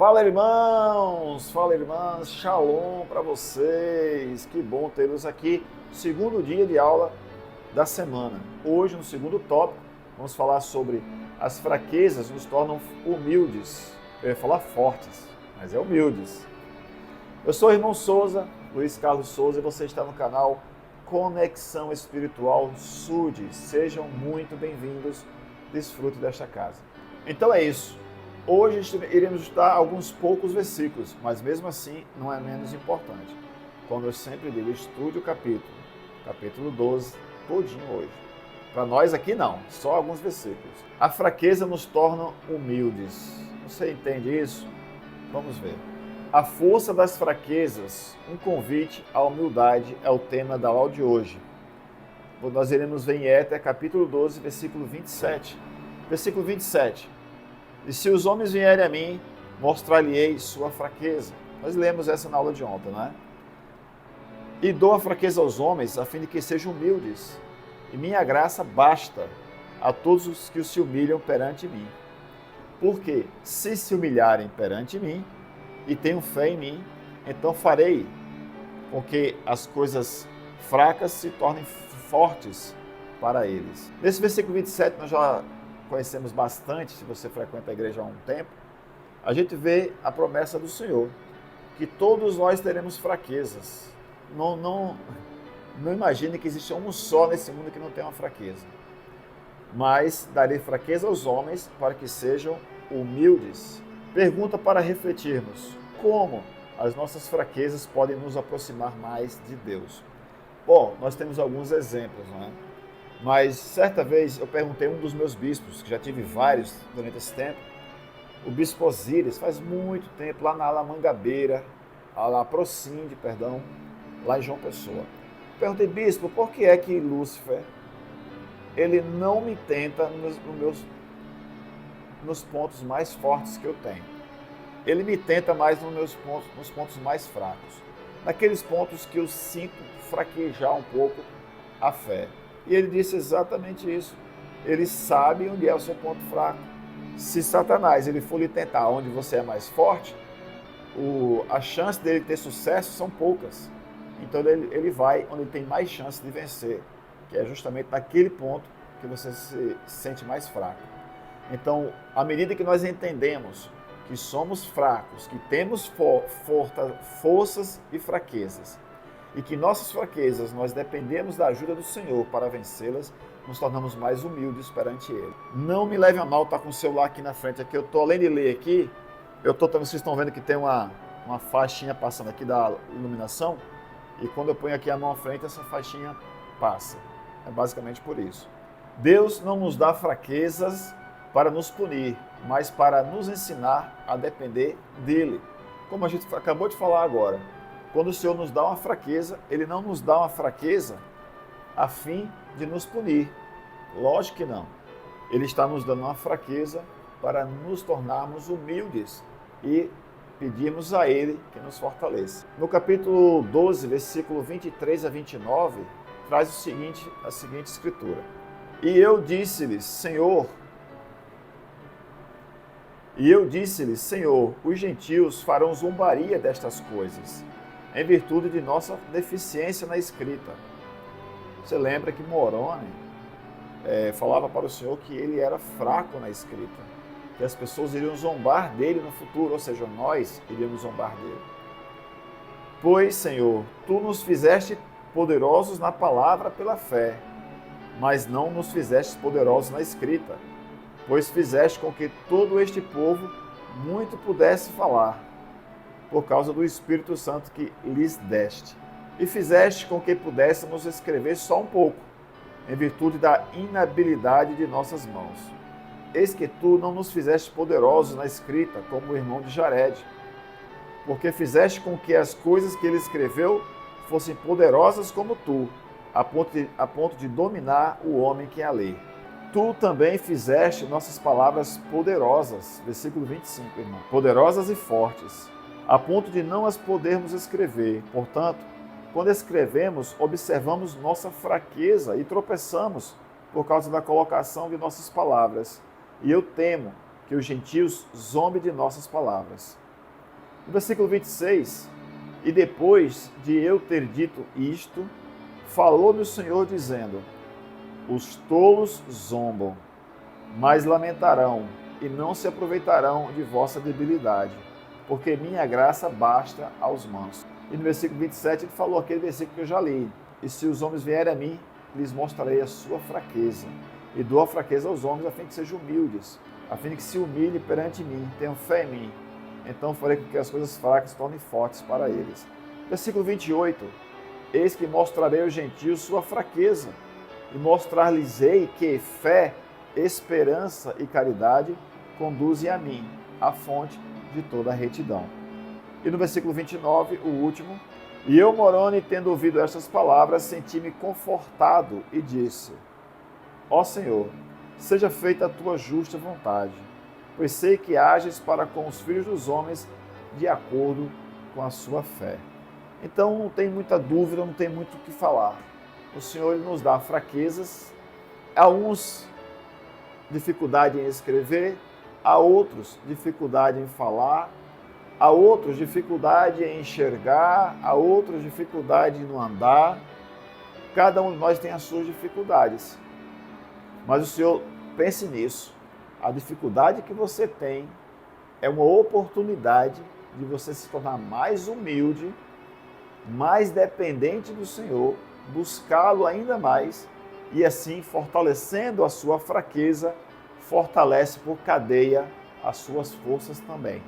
Fala irmãos, fala irmãs, shalom para vocês, que bom tê-los aqui, segundo dia de aula da semana. Hoje, no segundo tópico, vamos falar sobre as fraquezas nos tornam humildes. Eu ia falar fortes, mas é humildes. Eu sou o irmão Souza, Luiz Carlos Souza, e você está no canal Conexão Espiritual SUD. Sejam muito bem-vindos, desfrute desta casa. Então é isso. Hoje iremos estudar alguns poucos versículos, mas mesmo assim não é menos importante. Como eu sempre digo, estude o capítulo 12, todinho hoje. Para nós aqui não, só alguns versículos. A fraqueza nos torna humildes. Você entende isso? Vamos ver. A força das fraquezas, um convite à humildade é o tema da aula de hoje. Nós iremos ver em Éter, capítulo 12, versículo 27. Versículo 27. E se os homens vierem a mim, mostrar-lhe-ei sua fraqueza. Nós lemos essa na aula de ontem, não é? E dou a fraqueza aos homens, a fim de que sejam humildes. E minha graça basta a todos os que se humilham perante mim. Porque se humilharem perante mim, e tenham fé em mim, então farei com que as coisas fracas se tornem fortes para eles. Nesse versículo 27, nós já conhecemos bastante, se você frequenta a igreja há um tempo, a gente vê a promessa do Senhor, que todos nós teremos fraquezas. Não imagine que existe um só nesse mundo que não tem uma fraqueza. Mas darei fraqueza aos homens para que sejam humildes. Pergunta para refletirmos: como as nossas fraquezas podem nos aproximar mais de Deus? Bom, nós temos alguns exemplos, não é? Mas certa vez eu perguntei a um dos meus bispos, que já tive vários durante esse tempo, o bispo Osíris, faz muito tempo, lá na ala Mangabeira, ala Procinde, perdão, lá em João Pessoa. Perguntei, bispo, por que é que Lúcifer, ele não me tenta nos pontos mais fortes que eu tenho? Ele me tenta mais nos pontos mais fracos, naqueles pontos que eu sinto fraquejar um pouco a fé. E ele disse exatamente isso. Ele sabe onde é o seu ponto fraco. Se Satanás ele for lhe tentar onde você é mais forte, a chance dele ter sucesso são poucas. Então ele vai onde ele tem mais chance de vencer, que é justamente naquele ponto que você se sente mais fraco. Então, à medida que nós entendemos que somos fracos, que temos forças e fraquezas, e que nossas fraquezas nós dependemos da ajuda do Senhor para vencê-las, nos tornamos mais humildes perante Ele. Não me leve a mal estar com o celular aqui na frente, aqui eu estou, além de ler aqui, vocês estão vendo que tem uma faixinha passando aqui da iluminação, e quando eu ponho aqui a mão à frente, essa faixinha passa. É basicamente por isso. Deus não nos dá fraquezas para nos punir, mas para nos ensinar a depender dEle. Como a gente acabou de falar agora, quando o Senhor nos dá uma fraqueza, Ele não nos dá uma fraqueza a fim de nos punir. Lógico que não. Ele está nos dando uma fraqueza para nos tornarmos humildes e pedirmos a Ele que nos fortaleça. No capítulo 12, versículo 23 a 29, traz a seguinte escritura. E eu disse-lhes, Senhor, os gentios farão zombaria destas coisas, em virtude de nossa deficiência na escrita. Você lembra que Moroni falava para o Senhor que ele era fraco na escrita, que as pessoas iriam zombar dele no futuro, ou seja, nós iríamos zombar dele. Pois, Senhor, Tu nos fizeste poderosos na palavra pela fé, mas não nos fizeste poderosos na escrita, pois fizeste com que todo este povo muito pudesse falar, por causa do Espírito Santo que lhes deste. E fizeste com que pudéssemos escrever só um pouco, em virtude da inabilidade de nossas mãos. Eis que tu não nos fizeste poderosos na escrita, como o irmão de Jared, porque fizeste com que as coisas que ele escreveu fossem poderosas como tu, a ponto de dominar o homem que a lê. Tu também fizeste nossas palavras poderosas, versículo 25, irmão, poderosas e fortes, a ponto de não as podermos escrever. Portanto, quando escrevemos, observamos nossa fraqueza e tropeçamos por causa da colocação de nossas palavras. E eu temo que os gentios zombem de nossas palavras. No versículo 26, e depois de eu ter dito isto, falou-me o Senhor dizendo, os tolos zombam, mas lamentarão, e não se aproveitarão de vossa debilidade, porque minha graça basta aos mansos. E no versículo 27 ele falou aquele versículo que eu já li, e se os homens vierem a mim, lhes mostrarei a sua fraqueza, e dou a fraqueza aos homens a fim de que sejam humildes, a fim de que se humilhem perante mim, tenham fé em mim, então farei com que as coisas fracas se tornem fortes para eles. Versículo 28, eis que mostrarei aos gentios sua fraqueza, e mostrar-lhes-ei que fé, esperança e caridade conduzem a mim, a fonte de toda a retidão. E no versículo 29, o último, e eu, Moroni, tendo ouvido estas palavras, senti-me confortado e disse, ó Senhor, seja feita a tua justa vontade, pois sei que ages para com os filhos dos homens de acordo com a sua fé. Então não tem muita dúvida, não tem muito o que falar. O Senhor ele nos dá fraquezas, há uns dificuldade em escrever, há outros dificuldade em falar, há outros dificuldade em enxergar, há outros dificuldade no andar. Cada um de nós tem as suas dificuldades. Mas o Senhor pense nisso. A dificuldade que você tem é uma oportunidade de você se tornar mais humilde, mais dependente do Senhor, buscá-lo ainda mais e assim, fortalecendo a sua fraqueza, fortalece por cadeia as suas forças também.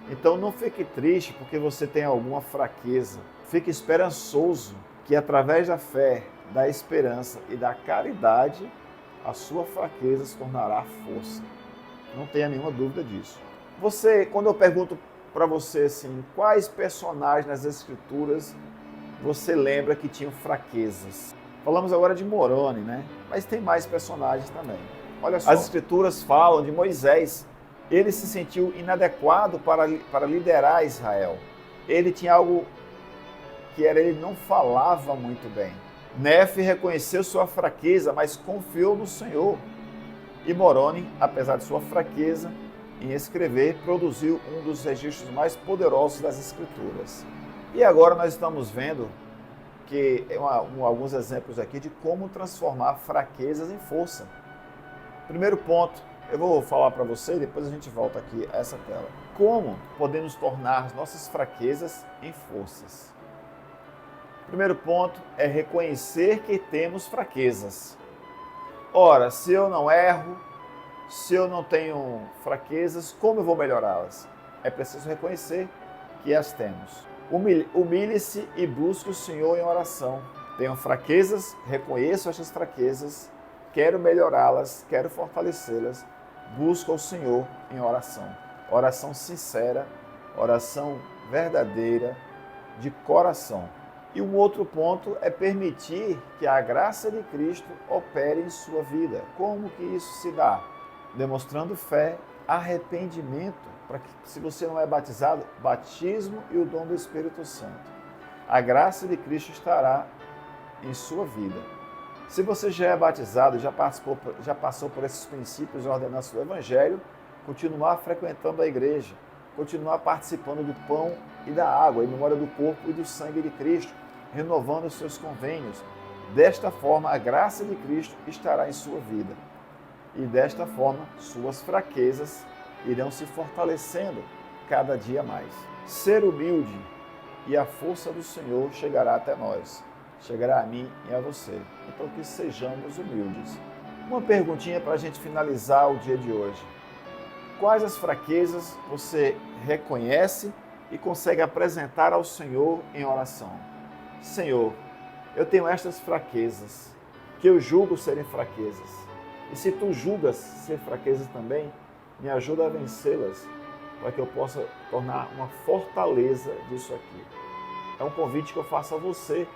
Então não fique triste porque você tem alguma fraqueza. Fique esperançoso que através da fé, da esperança e da caridade, a sua fraqueza se tornará força. Não tenha nenhuma dúvida disso. Quando eu pergunto para você assim, quais personagens nas Escrituras você lembra que tinham fraquezas? Falamos agora de Moroni, né? Mas tem mais personagens também. Olha só. As Escrituras falam de Moisés. Ele se sentiu inadequado para liderar Israel. Ele tinha algo que era, ele não falava muito bem. Nefe reconheceu sua fraqueza, mas confiou no Senhor. E Moroni, apesar de sua fraqueza em escrever, produziu um dos registros mais poderosos das Escrituras. E agora nós estamos vendo que alguns exemplos aqui de como transformar fraquezas em força. Primeiro ponto, eu vou falar para você e depois a gente volta aqui a essa tela. Como podemos tornar as nossas fraquezas em forças? Primeiro ponto é reconhecer que temos fraquezas. Ora, se eu não erro, se eu não tenho fraquezas, como eu vou melhorá-las? É preciso reconhecer que as temos. Humilhe-se e busque o Senhor em oração. Tenho fraquezas, reconheço estas fraquezas, quero melhorá-las, quero fortalecê-las. Busca o Senhor em oração. Oração sincera, oração verdadeira, de coração. E um outro ponto é permitir que a graça de Cristo opere em sua vida. Como que isso se dá? Demonstrando fé, arrependimento, para que, se você não é batizado, batismo e o dom do Espírito Santo. A graça de Cristo estará em sua vida. Se você já é batizado, já passou por esses princípios e ordenanças do Evangelho, continuar frequentando a igreja, continuar participando do pão e da água, em memória do corpo e do sangue de Cristo, renovando os seus convênios. Desta forma, a graça de Cristo estará em sua vida. E desta forma, suas fraquezas irão se fortalecendo cada dia mais. Ser humilde e a força do Senhor chegará até nós. Chegará a mim e a você. Então que sejamos humildes. Uma perguntinha para a gente finalizar o dia de hoje. Quais as fraquezas você reconhece e consegue apresentar ao Senhor em oração? Senhor, eu tenho estas fraquezas, que eu julgo serem fraquezas. E se tu julgas ser fraquezas também, me ajuda a vencê-las, para que eu possa tornar uma fortaleza disso aqui. É um convite que eu faço a você,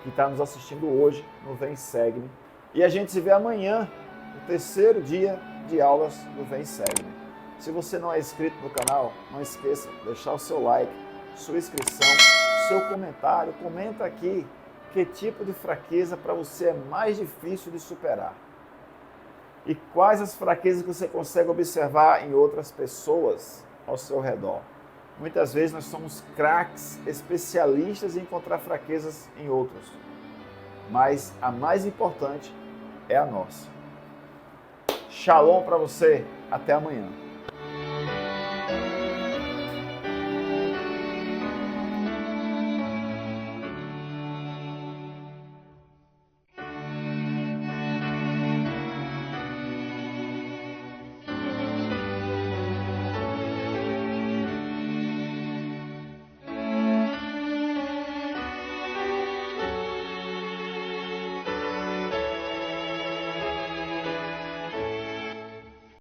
que está nos assistindo hoje no Vem Segue-me. E a gente se vê amanhã, no terceiro dia de aulas do Vem Segue-me. Se você não é inscrito no canal, não esqueça de deixar o seu like, sua inscrição, seu comentário. Comenta aqui que tipo de fraqueza para você é mais difícil de superar. E quais as fraquezas que você consegue observar em outras pessoas ao seu redor. Muitas vezes nós somos craques, especialistas em encontrar fraquezas em outros. Mas a mais importante é a nossa. Shalom para você. Até amanhã.